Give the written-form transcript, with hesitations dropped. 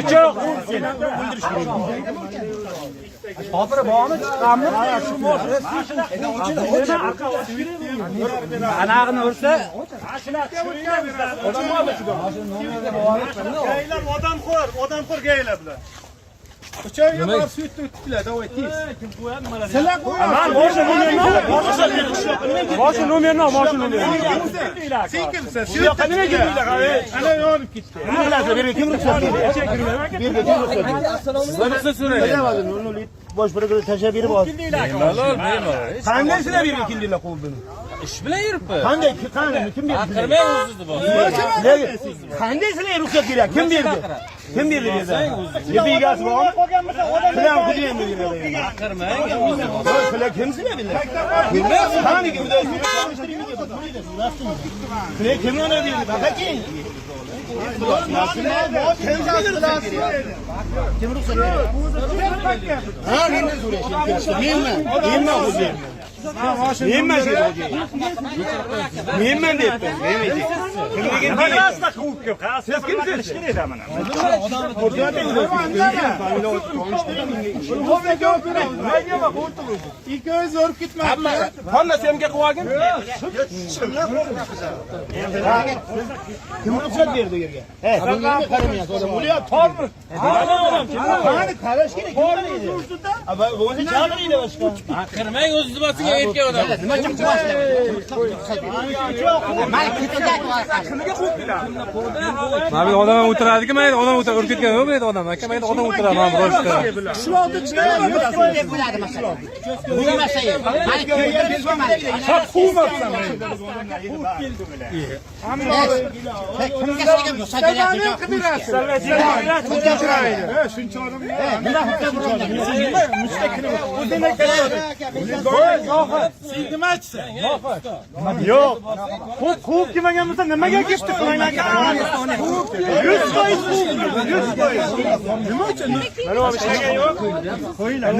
Çok. Hozir bog'ni chiqqanmi? Anag'ini ursa, geylar odamxo'r geylar bular. Uchoyga borib suyitni o'tibdilar, davay tez. Sizlar qo'ying. boshi nomerni, boshi nomerni. Sen kimsan? Shu yoqqa nima keldilar? Ana yonib ketdi. Nima qilasiz? Berga kim ruxsat berdi? Bosh prokuror tashlab berib oldi. Qanday sizlar berga keldinglar qo'ldan? İş bilan yuribdi. Qanday kim berdi? Kirmay o'zdi bu. Qanday sizlar ruxsat beradi? Kim berdi? Kim berdi dedi? Yerda egasi bormi? Bilan hujaymi beradi? Kirmang. Sizlar kimsizlar bilan? Bilmaysiz. Qani kimda? Sizlar kimni berdi? Bakaki. Kim ruxsat berdi? Ha, mendan so'raysiz. Menman hujayim. Menman deyapman. Siz kimsiz? Ikkovingiz o'rib ketmayapti. Hamma senga qilib olgin. Kim ruxsat berdi u yerga? Bunga qaramayapsiz. Odam o'lyapti. Tormi? Qani qarash kerak. Tormi edi. Aba, o'zi chaqiraydi boshqa. Kirmang o'zdi bosiga aytgan odam. Nima uchun Mana bu odam o'tiradiki, mayli odam o'tirib ketgan yo'q bu odam. Aka mayli odam o'tiradi mana bu roshda. Qishloqda chiqadi. bo'ladi masalan. Bo'lmasa, mana Quvmabsan. kimga so'ragan ruxsat beryapti? Shuncha odam nima hukm chiqadi? sen nima aytsan? Yo'q. Quvib kelmagan bo'lsa nimaga ketdi? 100% quvib. 100%. Nima uchun? Mana bu ishga yo'q. Qo'yinglar.